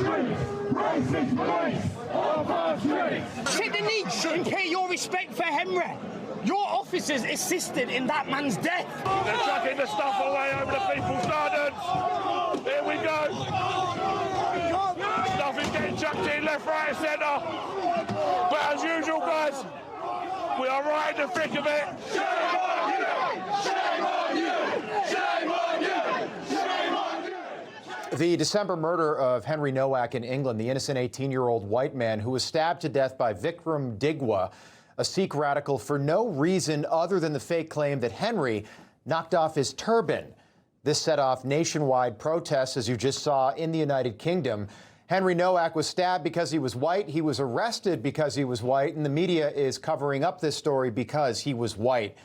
streets! Racist police on our streets! Take the knee and pay your respect for Henry. Your officers assisted in that man's death. They're chucking the stuff away over the people's gardens. Here we go. Stuff is getting chucked in left, right and centre. But as usual, guys, we are right in the thick of it. Shame on you! Shame on you! Shame on you! Shame on you! The December murder of Henry Nowak in England, the innocent 18-year-old white man who was stabbed to death by Vikram Digwa, a Sikh radical, for no reason other than the fake claim that Henry knocked off his turban. This set off nationwide protests, as you just saw, in the United Kingdom. Henry Nowak was stabbed because he was white. He was arrested because he was white, and the media is covering up this story because he was white.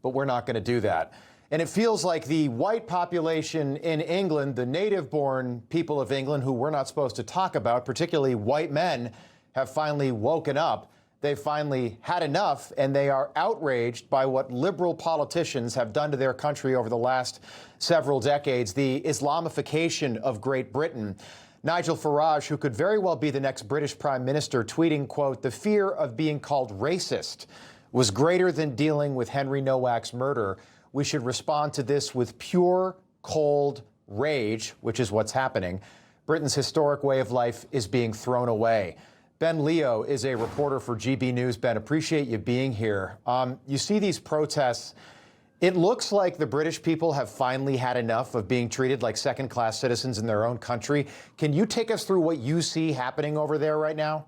But we're not going to do that. And it feels like the white population in England, the native-born people of England, who we're not supposed to talk about, particularly white men, have finally woken up. They've finally had enough, and they are outraged by what liberal politicians have done to their country over the last several decades, the Islamification of Great Britain. Nigel Farage, who could very well be the next British Prime Minister, tweeting, quote, "The fear of being called racist was greater than dealing with Henry Nowak's murder. We should respond to this with pure, cold rage," which is what's happening. Britain's historic way of life is being thrown away. Ben Leo is a reporter for GB News. Ben, appreciate you being here. You see these protests. It looks like the British people have finally had enough of being treated like second-class citizens in their own country. Can you take us through what you see happening over there right now?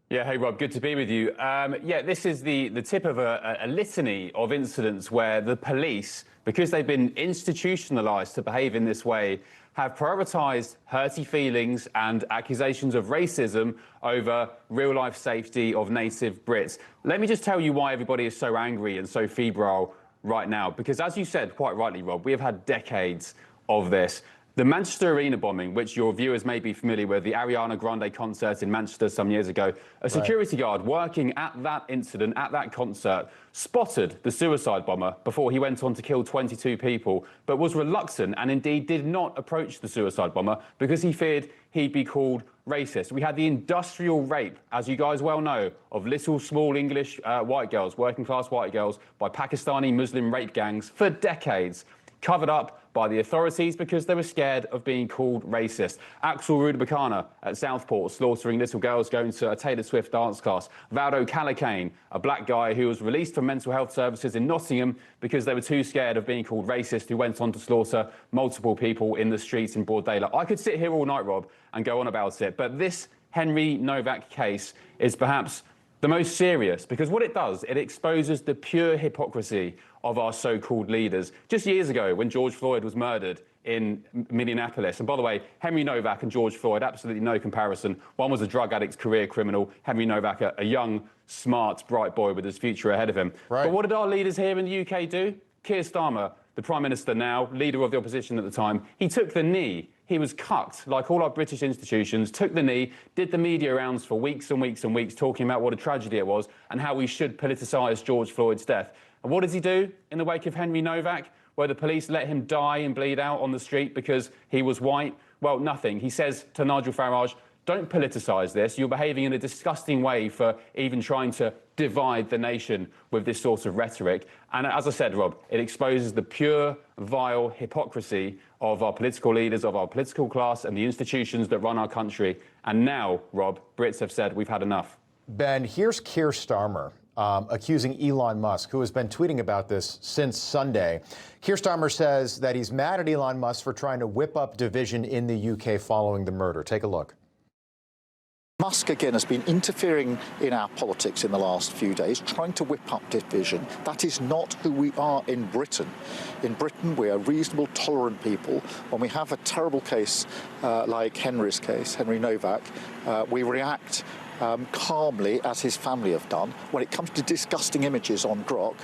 Yeah, hey, Rob, good to be with you. Yeah, this is the tip of a litany of incidents where the police, because they've been institutionalised to behave in this way, have prioritised hurty feelings and accusations of racism over real-life safety of native Brits. Let me just tell you why everybody is so angry and so febrile right now. Because as you said, quite rightly, Rob, we have had decades of this. The Manchester Arena bombing, which your viewers may be familiar with, the Ariana Grande concert in Manchester some years ago, a security guard working at that incident, at that concert, spotted the suicide bomber before he went on to kill 22 people, but was reluctant and indeed did not approach the suicide bomber because he feared he'd be called racist. We had the industrial rape, as you guys well know, of little small English white girls, working class white girls, by Pakistani Muslim rape gangs for decades, covered up by the authorities because they were scared of being called racist. Axel Rudabakana at Southport slaughtering little girls going to a Taylor Swift dance class. Valdo Calacane, a black guy who was released from mental health services in Nottingham because they were too scared of being called racist, who went on to slaughter multiple people in the streets in broad daylight. I could sit here all night, Rob, and go on about it, but this Henry Nowak case is perhaps the most serious, because what it does, it exposes the pure hypocrisy of our so-called leaders. Just years ago, when George Floyd was murdered in Minneapolis, and by the way, Henry Nowak and George Floyd, absolutely no comparison. One was a drug addict's career criminal, Henry Nowak, a young, smart, bright boy with his future ahead of him. Right. But what did our leaders here in the UK do? Keir Starmer, the Prime Minister now, leader of the opposition at the time, he took the knee. He was cucked, like all our British institutions, took the knee, did the media rounds for weeks and weeks and weeks, talking about what a tragedy it was and how we should politicise George Floyd's death. And what does he do in the wake of Henry Nowak, where the police let him die and bleed out on the street because he was white? Well, nothing. He says to Nigel Farage, don't politicise this. You're behaving in a disgusting way for even trying to divide the nation with this sort of rhetoric. And as I said, Rob, it exposes the pure, vile hypocrisy of our political leaders, of our political class and the institutions that run our country. And now, Rob, Brits have said we've had enough. Ben, here's Keir Starmer accusing Elon Musk, who has been tweeting about this since Sunday. Keir Starmer says that he's mad at Elon Musk for trying to whip up division in the UK following the murder. Take a look. Musk, again, has been interfering in our politics in the last few days, trying to whip up division. That is not who we are in Britain. In Britain, we are reasonable, tolerant people. When we have a terrible case like Henry's case, Henry Nowak, we react calmly, as his family have done. When it comes to disgusting images on Grok,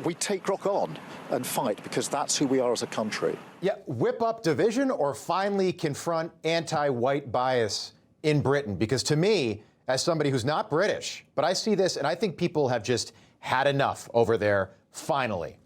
we take Grok on and fight, because that's who we are as a country. Yeah, whip up division or finally confront anti-white bias in Britain? Because to me, as somebody who's not British, but I see this and I think people have just had enough over there, finally.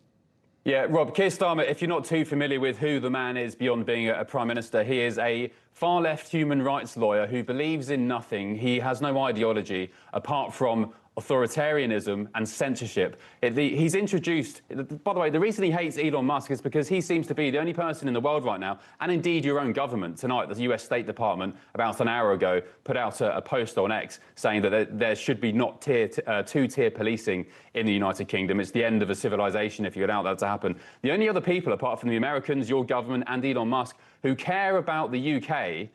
Yeah, Rob, Keir Starmer, if you're not too familiar with who the man is beyond being a Prime Minister, he is a far-left human rights lawyer who believes in nothing. He has no ideology apart from authoritarianism and censorship. He's introduced, by the way, the reason he hates Elon Musk is because he seems to be the only person in the world right now, and indeed your own government. Tonight, the US State Department, about an hour ago, put out a post on X saying that there should be not two-tier policing in the United Kingdom. It's the end of a civilization if you allow that to happen. The only other people, apart from the Americans, your government, and Elon Musk, who care about the UK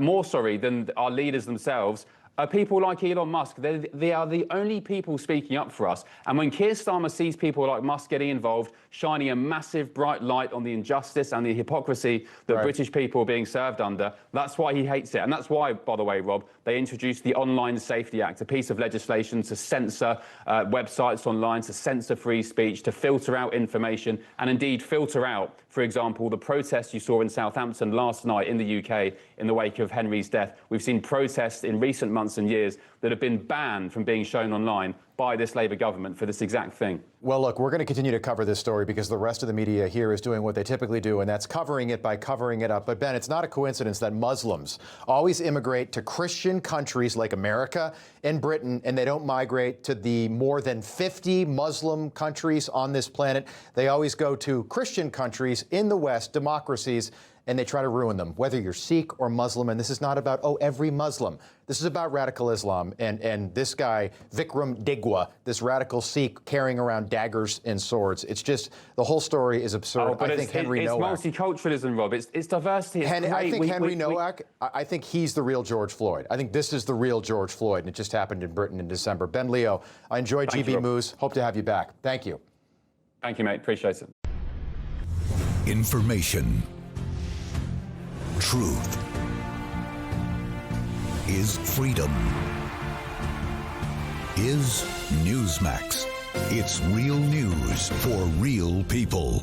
more than our leaders themselves, people like Elon Musk. They are the only people speaking up for us. And when Keir Starmer sees people like Musk getting involved, shining a massive bright light on the injustice and the hypocrisy that British people are being served under, that's why he hates it. And that's why, by the way, Rob, they introduced the Online Safety Act, a piece of legislation to censor websites online, to censor free speech, to filter out information, and indeed filter out, for example, the protests you saw in Southampton last night in the UK in the wake of Henry's death. We've seen protests in recent months and years that have been banned from being shown online by this Labour government for this exact thing. Well, look, we're going to continue to cover this story because the rest of the media here is doing what they typically do, and that's covering it by covering it up. But, Ben, it's not a coincidence that Muslims always immigrate to Christian countries like America and Britain, and they don't migrate to the more than 50 Muslim countries on this planet. They always go to Christian countries in the West, democracies, and they try to ruin them, whether you're Sikh or Muslim. And this is not about, every Muslim. This is about radical Islam. And this guy, Vikram Digwa, this radical Sikh carrying around daggers and swords. It's just, the whole story is absurd. But I think Henry Nowak. It's multiculturalism, Rob. It's diversity. It's great. I think Henry Nowak, I think he's the real George Floyd. I think this is the real George Floyd, and it just happened in Britain in December. Ben Leo, I enjoyed GB Moose. Hope to have you back. Thank you. Thank you, mate. Appreciate it. Information. Truth is freedom. Is Newsmax. It's real news for real people.